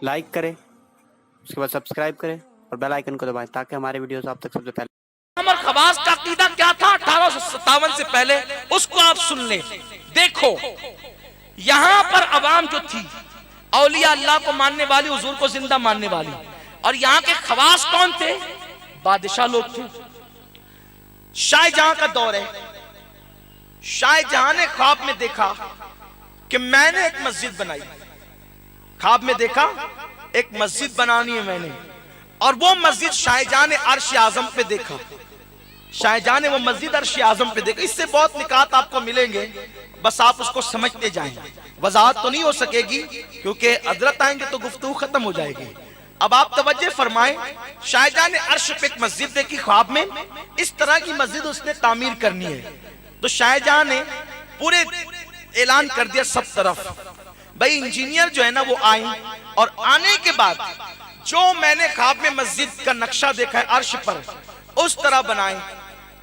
Like करें, उसके बाद सब्सक्राइब करें और बेल आइकन को दबाएं ताकि हमारे वीडियोस आप तक सबसे पहले। उमर खवास का अकीदा क्या था 1857 से पहले, उसको आप सुन लें। देखो यहां पर अवाम जो थी, औलिया अल्लाह को मानने वाली, हुजूर को जिंदा मानने वाली, और यहां के खवास कौन थे? बादशाह लोग थे। शाहजहां का दौर है। शाहजहां ने ख्वाब में देखा कि मैंने एक मस्जिद बनाई। ख्वाब में देखा एक मस्जिद बनानी है मैंने, और वो मस्जिद शाहजहां ने अर्श आजम पे देखा। शाहजहां ने वो मस्जिद अर्श आजम पे देखा। इससे बहुत निकात आपको मिलेंगे, बस आप उसको समझते जाएं। वजाहत तो नहीं हो सकेगी क्योंकि हजरत आएंगे तो गुफ्तगू खत्म हो जाएगी। अब आप तवज्जो फरमाएं। शाहजहां ने अर्श पे एक मस्जिद देखी ख्वाब में, इस तरह की मस्जिद उसने तामीर करनी है। तो शाहजहां ने पूरे ऐलान कर दिया सब तरफ, भाई इंजीनियर जो है ना वो आए, और आने के बाद जो मैंने ख्वाब में मस्जिद का नक्शा देखा है अर्श पर, उस तरह बनाए।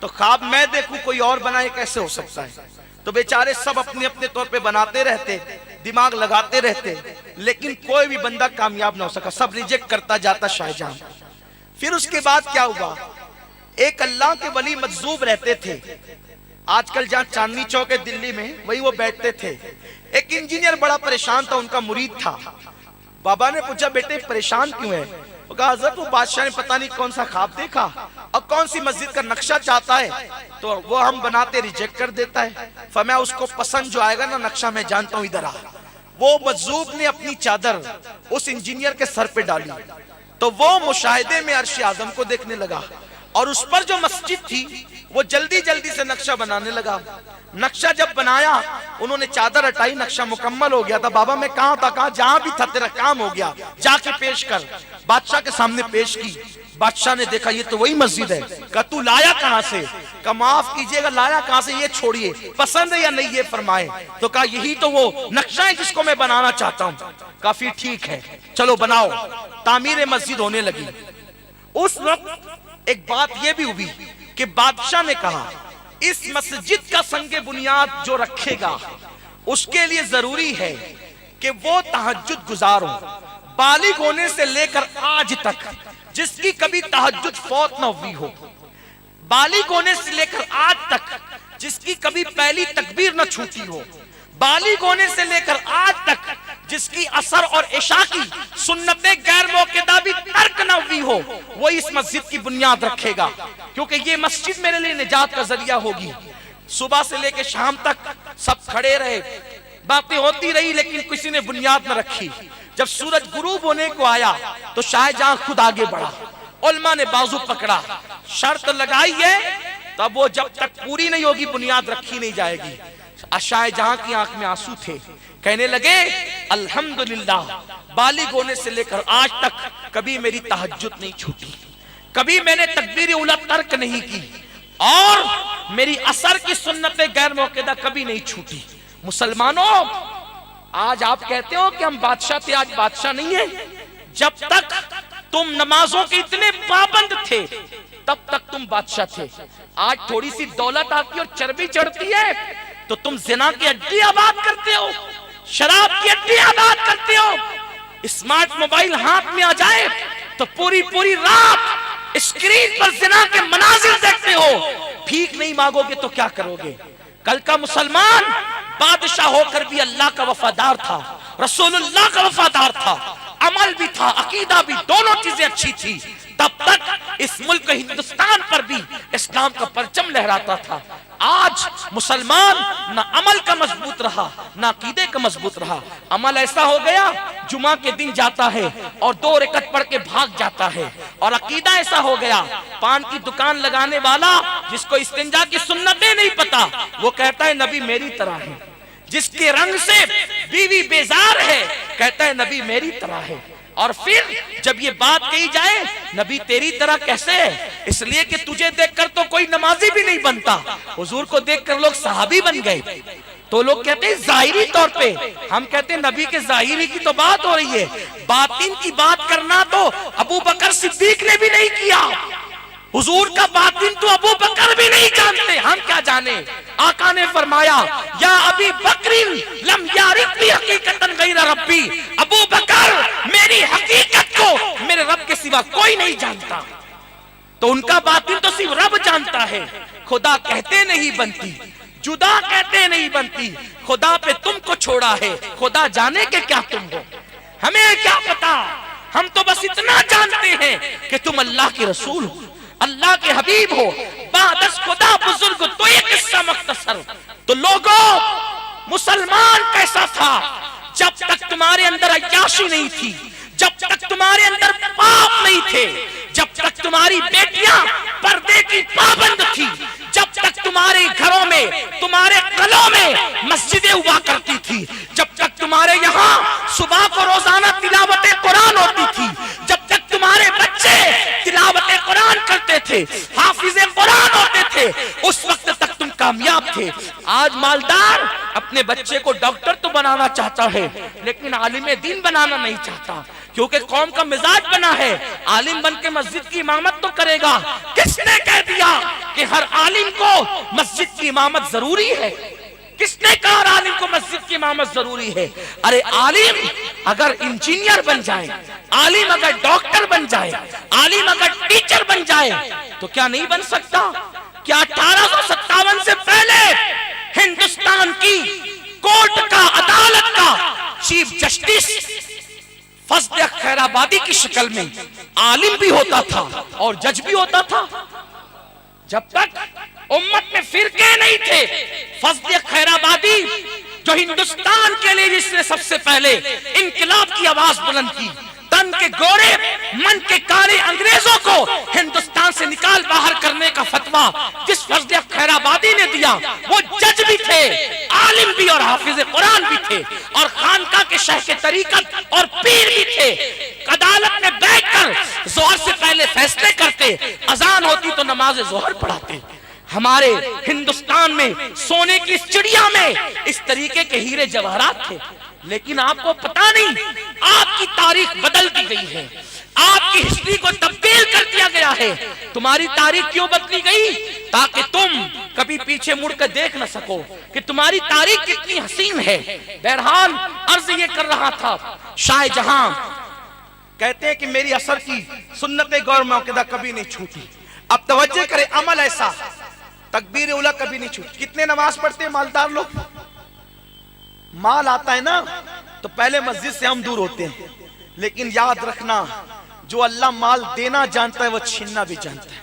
तो ख्वाब मैं देखूं कोई और बनाए, कैसे हो सकता है? तो बेचारे सब अपने अपने तौर पे बनाते रहते, दिमाग लगाते रहते, लेकिन कोई भी बंदा कामयाब ना हो सका, सब रिजेक्ट करता जाता शाहजहां। फिर उसके बाद क्या हुआ? एक अल्लाह के वली मजजूब रहते थे, आजकल जहां चांदनी चौक है दिल्ली में, वही वो बैठते थे। एक इंजीनियर बड़ा परेशान था, उनका मुरीद था। बाबा ने पूछा बेटे परेशान क्यों है? वो कहा हज़रत वो बादशाह ने पता नहीं कौन सा ख्वाब देखा और कौन सी मस्जिद का नक्शा चाहता है, तो वो हम बनाते रिजेक्ट कर देता है। फरमाया उसको पसंद जो आएगा ना नक्शा, मैं जानता हूं इधर आ। वो मजजूब ने अपनी चादर उस इंजीनियर के सर पे डाली, तो वो मुशाहिदे में अर्श आजम को देखने लगा, और उस पर जो मस्जिद थी वो जल्दी जल्दी से नक्शा बनाने लगा। नक्शा जब बनाया, उन्होंने चादर हटाई, नक्शा मुकम्मल हो गया था। बाबा मैं कहां था? कहा जहां भी था तेरा काम हो गया, जाके पेश कर। बादशाह के सामने पेश की। बादशाह ने देखा ये तो वही मस्जिद है। कहा तू लाया कहां से? कहा माफ कीजिएगा लाया कहां से, ये छोड़िए, पसंद है या नहीं ये फरमाए। तो कहा यही तो वो नक्शा है जिसको मैं बनाना चाहता हूं। काफी ठीक है, चलो बनाओ। तामीर मस्जिद होने लगी। उस वक्त एक बात यह भी हुई कि बादशाह ने कहा इस मस्जिद का संगे बुनियाद जो रखेगा उसके लिए जरूरी है कि वो तहज्जुद गुजार हो। बालिग होने से लेकर आज तक जिसकी कभी तहज्जुद फौत न हुई हो, बालिग होने से लेकर आज तक जिसकी कभी पहली तकबीर न छूटी हो, बालिग होने से लेकर आज तक जिसकी असर और इशा की सुन्नतें गैर मौक़िदा भी तर्क न हुई हो, वो इस मस्जिद की बुनियाद रखेगा, क्योंकि ये मस्जिद मेरे लिए निजात का जरिया होगी। सुबह से लेकर शाम तक सब खड़े रहे, बातें होती रही, लेकिन किसी ने बुनियाद न रखी। जब सूरज गुरूब होने को आया तो शाहजहां खुद आगे बढ़ा, उलमा ने बाजू पकड़ा, शर्त लगाई है तब वो जब तक पूरी नहीं होगी बुनियाद रखी नहीं जाएगी। शाहजहां की आंख में आंसू थे, कहने लगे अल्हम्दुलिल्लाह, बालिग होने से लेकर आज तक कभी मेरी तहज्जुद नहीं छूटी, कभी मैंने तकबीर उला तर्क नहीं की, और मेरी असर की सुन्नतें गैर मौक़िदा कभी नहीं छूटी। मुसलमानों, आज आप कहते हो कि हम बादशाह थे, आज बादशाह नहीं है। जब तक तुम नमाजों के इतने पाबंद थे तब तक तुम बादशाह थे। आज थोड़ी सी दौलत आती और चर्बी चढ़ती है तो तुम जिना की अड्डी आबाद करते हो, शराब की अड्डी आबाद करते हो। स्मार्ट मोबाइल हाथ में आ जाए तो पूरी पूरी रात स्क्रीन पर जिना के मनाजिर देखते हो। भीख नहीं मांगोगे तो क्या करोगे? कल का मुसलमान बादशाह होकर भी अल्लाह का वफादार था, रसूलुल्लाह का वफादार था, अमल भी था, अकीदा भी, दोनों चीजें अच्छी थी। तब तक इस मुल्क हिंदुस्तान पर भी इस्लाम का परचम लहराता था। आज मुसलमान ना अमल का मजबूत रहा, ना अकीदे का मजबूत रहा। अमल ऐसा हो गया जुमा के दिन जाता है और 2 रकअत पढ़ के भाग जाता है, और अकीदा ऐसा हो गया पान की दुकान लगाने वाला जिसको इस्तिंजा की सुन्नतें नहीं पता, वो कहता है नबी मेरी तरह है। जिसके रंग से बीवी बेजार है कहता है नबी मेरी तरह है। और फिर जब ये बात कही जाए नबी तेरी तरह कैसे है, इसलिए कि तुझे देखकर तो कोई नमाजी भी नहीं बनता, हुजूर को देखकर लोग सहाबी बन गए। तो लोग कहते हैं जाहिरी तौर पे, हम कहते हैं नबी के जाहिरी की तो बात हो रही है, बातिन की बात करना तो अबू बकर सिद्दीक ने भी नहीं किया। हुजूर का बातिन तो अबू बकर भी नहीं जानते, हम क्या जाने। आका ने फरमाया या अबी बकरिन लम यारिफ भी हकीकतन गैर रब्बी, अबू बकर मेरी सिवा कोई नहीं जानता, तो उनका बातिन तो सिर्फ रब जानता है। खुदा कहते नहीं बनती, जुदा कहते नहीं बनती, खुदा पे तुमको छोड़ा है, खुदा जाने के क्या तुम हो, हमें क्या पता। हम तो बस इतना जानते हैं कि तुम अल्लाह के रसूल हो, अल्लाह के हबीब हो, बादस खुदा बुजुर्ग, तो ये किस्सा मख्तसर। तो लोगों, मुसलमान कैसा था? जब तक तुम्हारे अंदर अय्याशी नहीं थी, जब तक तुम्हारे अंदर पाप नहीं थे, जब तक तुम्हारी बेटियां पर्दे की पाबंद थी, जब तक तुम्हारे घरों में, तुम्हारे गलों में मस्जिदें हुआ करती थी, जब तक तुम्हारे यहाँ सुबह को रोजाना तिलावत कुरान होती थी, जब तक तुम्हारे बच्चे तिलावत कुरान करते थे, हाफिज़े कुरान होते थे, उस वक्त तक तुम कामयाब थे। आज मालदार अपने बच्चे को डॉक्टर तो बनाना चाहता है, लेकिन आलिम दीन बनाना नहीं चाहता, क्योंकि कौम का मिजाज बना है आलिम बन के मस्जिद की इमामत तो करेगा। किसने कह दिया कि हर आलिम को मस्जिद की इमामत जरूरी है? किसने कहा आलिम को मस्जिद की इमामत जरूरी है? अरे आलिम अगर इंजीनियर बन जाए, आलिम अगर डॉक्टर बन जाए, आलिम अगर टीचर बन जाए, तो क्या नहीं बन सकता? क्या 1857 से पहले हिंदुस्तान की कोर्ट का, अदालत का चीफ जस्टिस फजल खैराबादी की शक्ल में आलिम भी होता था और जज भी होता था? जब तक उम्मत में फिरके नहीं थे, फजल खैराबादी जो हिंदुस्तान के लिए जिसने सबसे पहले इनकलाब की आवाज बुलंद की, तन के गोरे मन के काले अंग्रेजों को हिंदुस्तान से निकाल बाहर करने का फतवा जिस फजल खैराबादी ने दिया, वो जज भी थे, आलिम भी और हाफिज कुरान भी थे, और खानका के शेख के तरीकत और पीर भी थे। अदालत में बैठकर जोहर से पहले फैसले करते, अजान होती तो नमाज जोहर पढ़ाते। हमारे हिंदुस्तान में सोने की चिड़िया में इस तरीके के हीरे जवाहरात थे, लेकिन आपको पता नहीं, आपकी तारीख बदल दी गई है, आपकी हिस्ट्री को तब्दील कर दिया गया है। तुम्हारी तारीख क्यों बदली गई? ताकि तुम कभी पीछे मुड़कर देख न सको कि तुम्हारी तारीख कितनी हसीन है। बहरहाल अर्ज ये कर रहा था, शाहजहां कहते हैं कि मेरी असर की सुन्नत गौर मौक़िदा कभी नहीं छूटी। अब तवज्जो करे, अमल ऐसा, तकबीर उला कभी नहीं छूटी। कितने नमाज पढ़ते हैं मालदार लोग? माल आता है ना तो पहले मस्जिद से हम दूर होते हैं, लेकिन याद रखना, जो अल्लाह माल देना जानता है वो छीनना भी जानता है,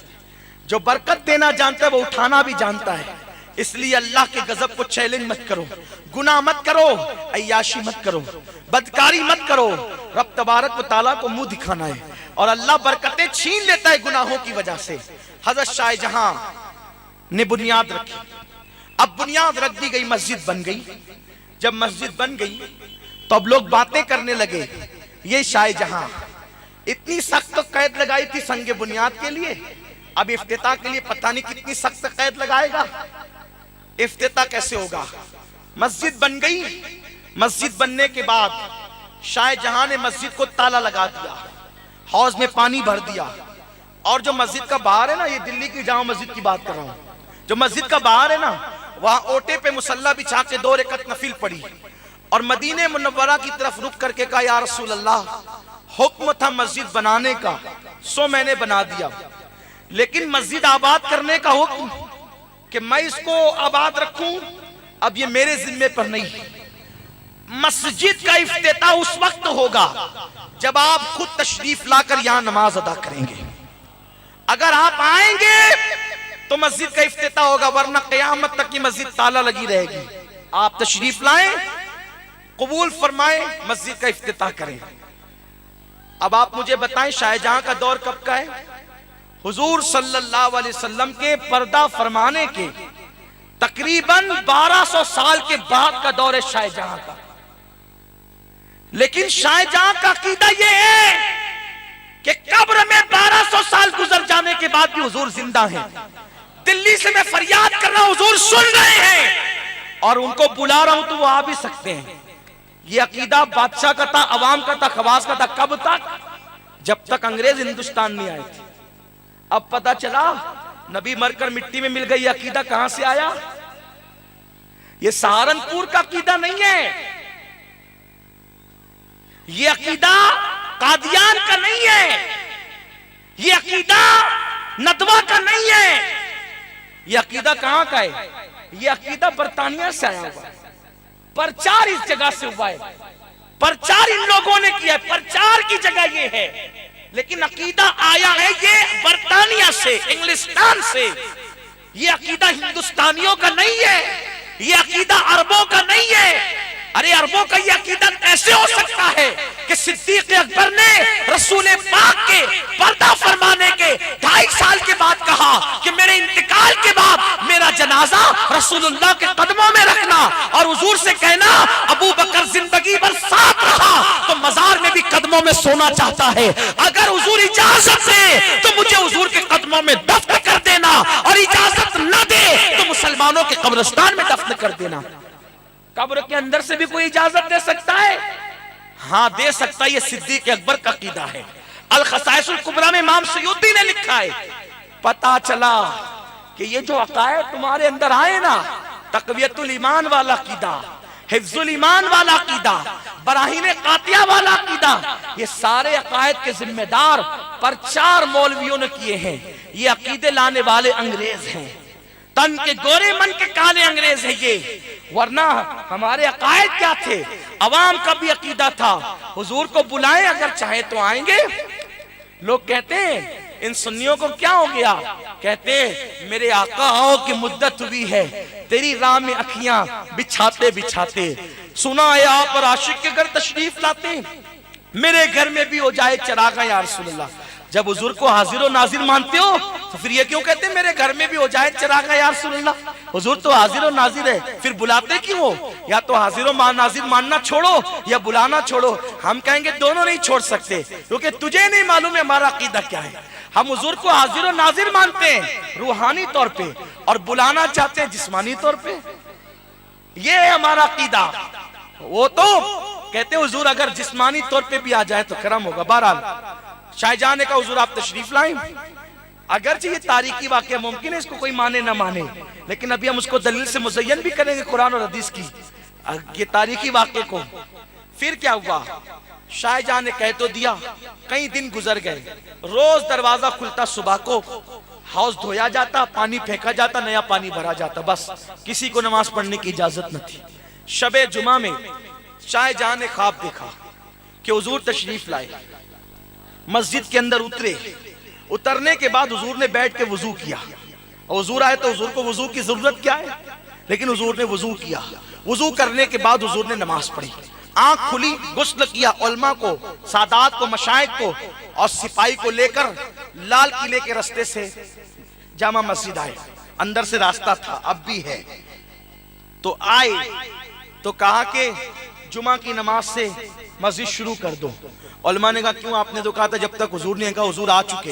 जो बरकत देना जानता है वो उठाना भी जानता है। इसलिए अल्लाह के गजब को चैलेंज मत करो, गुनाह मत करो, अय्याशी मत करो, बदकारी मत करो। रब तबारक व तआला को मुंह दिखाना है, और अल्लाह बरकतें छीन लेता है गुनाहों की वजह से। हजरत शाहजहां ने बुनियाद रखी, अब बुनियाद रख दी गई, मस्जिद बन गई। जब मस्जिद बन गई तो अब लोग बातें करने लगे, ये शाहजहां इतनी सख्त कैद लगाई थी संगे बुनियाद के लिए, अब इफ्तिताह के लिए पता नहीं कितनी सख्त कैद लगाएगा। इफ्तिताह कैसे होगा? मस्जिद बन गई। मस्जिद बनने के बाद शाहजहां ने मस्जिद को ताला लगा दिया, हौज में पानी भर दिया, और जो मस्जिद का बाहर है ना, ये दिल्ली की जामा मस्जिद की बात कर रहा हूं, जो मस्जिद का बाहर है ना, वहां ओटे पे मुसल्ला बिछा के 2 रकअत नफिल पड़ी, और मदीने मुनव्वरा की तरफ रुक करके कहा, या रसूल अल्लाह, हुक्म था मस्जिद बनाने का, सो मैंने बना दिया, लेकिन मस्जिद आबाद करने का हुक्म कि मैं इसको आबाद रखूं, अब ये मेरे जिम्मे पर नहीं। मस्जिद का इफ्तिताह उस वक्त होगा जब आप खुद तशरीफ लाकर यहां नमाज अदा करेंगे। अगर आप आएंगे तो मस्जिद का इफ्तिताह होगा, वरना क़यामत तक की मस्जिद ताला लगी रहेगी। आप तशरीफ लाएं, कबूल फरमाएं, मस्जिद का इफ्तिताह करें। अब आप मुझे बताएं, शाहजहां का दौर कब का है? हुजूर सल्लल्लाहु अलैहि वसल्लम के पर्दा फरमाने के तकरीबन 1200 साल के बाद का दौर है शाहजहां का। लेकिन शाहजहां का अकीदा यह है कि कब्र में 1200 साल गुजर जाने के बाद भी हुजूर जिंदा हैं। दिल्ली से मैं फरियाद कर रहा हूं, हुजूर सुन रहे हैं, और उनको बुला रहा हूं तो वो आ भी सकते हैं। ये अकीदा बादशाह का था, अवाम का था, खवास का था। कब तक? जब तक अंग्रेज हिंदुस्तान नहीं आए थे। अब पता चला नबी मरकर मिट्टी में मिल गई। अकीदा कहां से आया? ये सहारनपुर का अकीदा नहीं है, ये अकीदा कादियान का नहीं है, یہ عقیدہ ندوہ کا نہیں ہے، یہ عقیدہ کہاں کا ہے؟ یہ عقیدہ برطانیہ سے آیا ہوا ہے، پرچار اس جگہ سے ہوا ہے، پرچار ان لوگوں نے کیا ہے، پرچار کی جگہ یہ ہے، لیکن عقیدہ آیا ہے یہ برطانیہ سے، انگلستان سے۔ یہ عقیدہ ہندوستانیوں کا نہیں ہے، یہ عقیدہ عربوں کا نہیں ہے۔ ارے عربوں کا یہ عقیدہ کیسے ہو سکتا ہے کہ صدیق اکبر نے رسول پاک کے پردہ فرمانے کے 2.5 سال کے بعد کہا کہ میرے انتقال کے بعد میرا جنازہ رسول اللہ کے قدموں میں رکھنا، اور حضور سے کہنا ابو بکر زندگی بھر ساتھ رہا تو مزار میں بھی قدموں میں سونا چاہتا ہے، اگر حضور اجازت دے تو مجھے حضور کے قدموں میں دفن کر دینا، اور اجازت نہ دے تو مسلمانوں کے قبرستان میں دفن کر دینا۔ قبر کے اندر سے بھی کوئی اجازت دے سکتا ہے؟ ہاں دے سکتا ہے، یہ صدیق اکبر کا عقیدہ ہے۔ الخصائص الکبریٰ میں امام سیوطی نے لکھا ہے، پتا چلا کہ یہ جو عقائد تمہارے اندر آئے نا، تقویت الایمان والا عقیدہ، حفظ الایمان والا عقیدہ، براہین قاطعہ والا عقیدہ، یہ سارے عقائد کے ذمہ دار پرچار مولویوں نے کیے ہیں۔ یہ عقیدے لانے والے انگریز ہیں، تن کے گورے من کے کالے انگریز ہیں یہ، ورنہ ہمارے عقائد کیا تھے؟ عوام کا بھی عقیدہ تھا، حضور کو بلائیں اگر چاہیں تو آئیں گے۔ لوگ کہتے ہیں ان سنیوں کو کیا ہو گیا؟ کہتے ہیں میرے آقا آؤ کی مدت ہوئی ہے، تیری راہ میں اکھیاں بچھاتے بچھاتے، سنا ہے آپ پر عاشق کے گھر تشریف لاتے، میرے گھر میں بھی ہو جائے چراغاں یا رسول اللہ۔ جب حضور کو حاضر و ناظر مانتے ہو تو پھر یہ کیوں کہتے ہیں میرے گھر میں بھی ہو جائے چراغاں یا رسول اللہ؟ حضور تو حاضر و ناظر ہے، پھر بلاتے کیوں ہو؟ یا تو حاضر و ناظر ماننا چھوڑو یا بلانا چھوڑو۔ ہم کہیں گے دونوں نہیں چھوڑ سکتے، کیونکہ تجھے نہیں معلوم ہے ہمارا عقیدہ کیا ہے۔ ہم حضور کو حاضر و ناظر مانتے ہیں روحانی طور پہ، اور بلانا چاہتے ہیں جسمانی طور پہ، یہ ہے ہمارا عقیدہ۔ وہ تو کہتے ہیں حضور اگر جسمانی طور پہ بھی آ جائے تو کرم ہوگا۔ بہرحال شاہ جہاں نے کہا حضور آپ تشریف لائیں، اگرچہ یہ تاریخی واقعہ ممکن ہے اس کو کوئی مانے نہ مانے، لیکن ابھی ہم اس کو دلیل سے مزین بھی کریں گے قرآن اور حدیث کی، یہ تاریخی واقعے کو۔ پھر کیا ہوا؟ شاہ جہاں نے کہہ تو دیا، کئی دن گزر گئے، روز دروازہ کھلتا، صبح کو حوض دھویا جاتا، پانی پھینکا جاتا، نیا پانی بھرا جاتا، بس کسی کو نماز پڑھنے کی اجازت نہ تھی۔ شب جمعہ میں شاہ جہاں نے خواب دیکھا کہ حضور تشریف لائے، مسجد کے اندر اترے، اترنے کے بعد حضور نے بیٹھ کے وضو کیا، اور حضور آئے تو حضور کو وضو کی ضرورت کیا ہے، لیکن حضور نے وضو کیا، وضو کرنے کے بعد حضور نے نماز پڑھی، آنکھ کھلی، غسل کیا، علماء کو، سادات کو، مشائخ کو اور سپاہی کو لے کر لال قلعے کے راستے سے جامع مسجد آئے، اندر سے راستہ تھا، اب بھی ہے، تو آئے تو کہا کہ جمعہ کی نماز سے مسجد شروع کر دو۔ علماء نے کہا کیوں؟ آپ نے تو کہا تھا جب تک حضور نے کہا حضور آ چکے،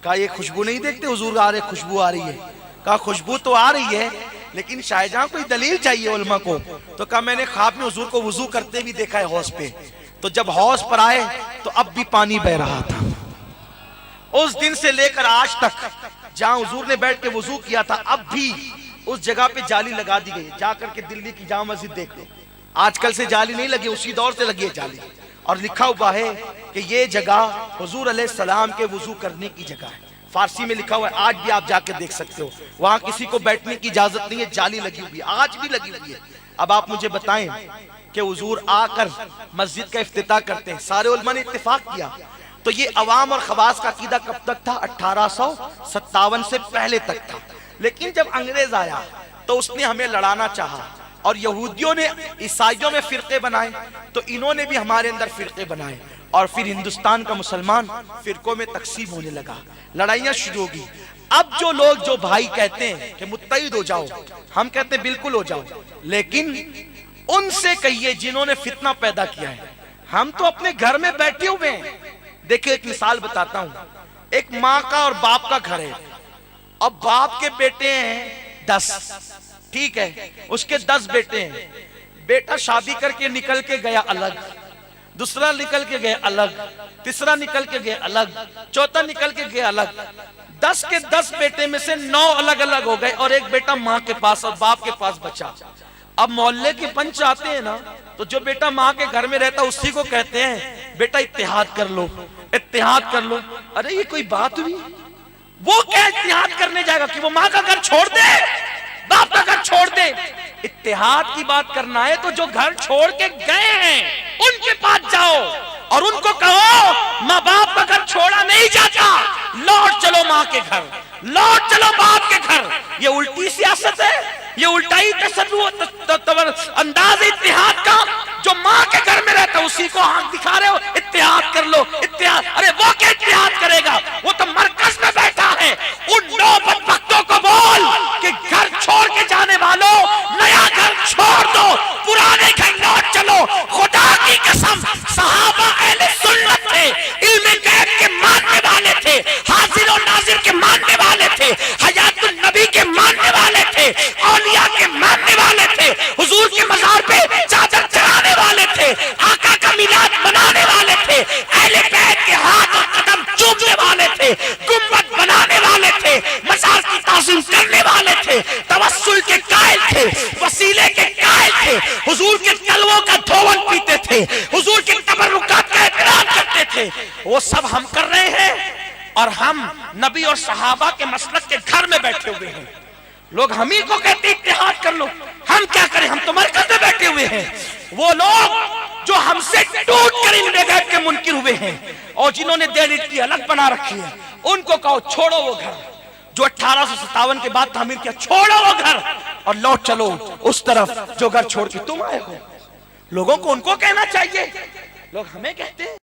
کہا یہ خوشبو نہیں دیکھتے حضور آ رہے، خوشبو آ رہی ہے، کہا خوشبو تو آ رہی ہے لیکن شاہ جہاں کوئی دلیل چاہیے علماء کو، تو کہا میں نے خواب میں حضور کو وضو کرتے بھی دیکھا ہے حوض پہ، تو جب حوض پر آئے تو اب بھی پانی بہ رہا تھا۔ اس دن سے لے کر آج تک جہاں حضور نے بیٹھ کے وضو کیا تھا اب بھی اس جگہ پہ جالی لگا دی گئی، جا کر کے دلی کی جامع مسجد دیکھ لو، آج کل سے جالی نہیں لگی، اسی دور سے لگی ہے جالی، اور لکھا ہوا ہے کہ یہ جگہ حضور علیہ السلام کے وضو کرنے کی جگہ ہے، فارسی میں لکھا ہوا ہے، آج بھی آپ جا کے دیکھ سکتے ہو، وہاں کسی کو بیٹھنے کی اجازت نہیں ہے، جالی لگی ہوئی ہے، آج بھی لگی ہوئی ہے۔ اب آپ مجھے بتائیں کہ حضور آ کر مسجد کا افتتاح کرتے ہیں، سارے علماء نے اتفاق کیا، تو یہ عوام اور خواص کا عقیدہ کب تک تھا؟ 1857 سے پہلے تک تھا، لیکن جب انگریز آیا تو اس نے ہمیں لڑانا چاہا، اور یہودیوں نے عیسائیوں میں فرقے بنائے تو انہوں نے بھی ہمارے اندر فرقے بنائے، اور پھر ہندوستان کا مسلمان فرقوں میں تقسیم ہونے لگا، لڑائیاں شروع ہوگی۔ اب جو لوگ جو بھائی کہتے ہیں کہ متحد ہو جاؤ، ہم کہتے ہیں بالکل ہو جاؤ، لیکن ان سے کہیے جنہوں نے فتنہ پیدا کیا ہے، ہم تو اپنے گھر میں بیٹھے ہوئے ہیں۔ دیکھیں ایک مثال بتاتا ہوں، ایک ماں کا اور باپ کا گھر ہے، اب باپ کے بیٹے ہیں 10، ٹھیک ہے، اس کے 10 بیٹے ہیں، بیٹا شادی کر کے نکل کے گیا الگ، دوسرا نکل کے گیا الگ، تیسرا نکل کے گیا الگ، چوتھا نکل کے گیا الگ، 10 کے 10 بیٹے میں سے 9 الگ الگ ہو گئے، اور ایک بیٹا ماں کے پاس اور باپ کے پاس بچا۔ اب محلے کے پنچ آتے ہیں نا، تو جو بیٹا ماں کے گھر میں رہتا اسی کو کہتے ہیں بیٹا اتحاد کر لو، اتحاد کر لو، अरे ये कोई बात हुई? वो क्या इत्तेहाद करने जाएगा कि वो माँ का घर छोड़ दे, बाप का घर छोड़ दे? इत्तेहाद की बात करना है तो जो घर छोड़ के गए हैं उनके पास जाओ और उनको कहो माँ बाप का घर छोड़ा नहीं जाता, लौट चलो माँ के घर, लौट चलो बाप के घर। ये उल्टी सियासत है, ये उल्टा ही अंदाज इत्तेहाद का। जो माँ के घर में रहता उसी को आंख दिखा रहे हो इत्तेहाद कर लो, इत्तेहाद। अरे वो क्या इत्तेहाद करेगा, वो तो मरकज में बैठा है। उन 9 बदबख्तों को बोल कि घर छोड़ के जाने वालों नया घर छोड़ दो, पुराने घर लौट चलो। खुदा की कसम सहाबा अहले सुन्नत थे, इल्म गैब के मानने वाले थे, हाजिर और नाजिर के मानने वाले थे, हयातुन नबी के मानने वाले थे, औलिया के मानने वाले थे, हुजूर के मज़ार पे चादर चढ़ाने वाले थे, आका का मिलाद मनाने वाले थे, अहले बैत के हाथ और कदम चूमने वाले थे, गुम्बद बनाने वाले थे, मज़ार की ताज़ीम करने वाले थे, तवस्सुल के कायल थे, वसीले के कायल थे, हुजूर के तलवों का धोवन पीते थे, हुजूर के तबर्रुकात का एहतराम करते थे। वो सब हम कर रहे हैं और हम नबी और सहाबा के मसलक के घर में बैठे हुए हैं। लोग हम ही को कहते इत्तेहाद कर लो, हम क्या करें, हम तो मरकज में बैठे हुए हैं। वो लोग जो हमसे टूट कर इन बेगैब के मुनकिर हुए हैं और जिन्होंने देलिट्टी अलग बना रखी है, उनको कहो छोड़ो वो घर जो 1857 के बाद तामीर किया, छोड़ो वो घर और लौट चलो उस तरफ जो घर छोड़ के तुम आए हो। लोगों को उनको कहना चाहिए, लोग हमें कहते हैं।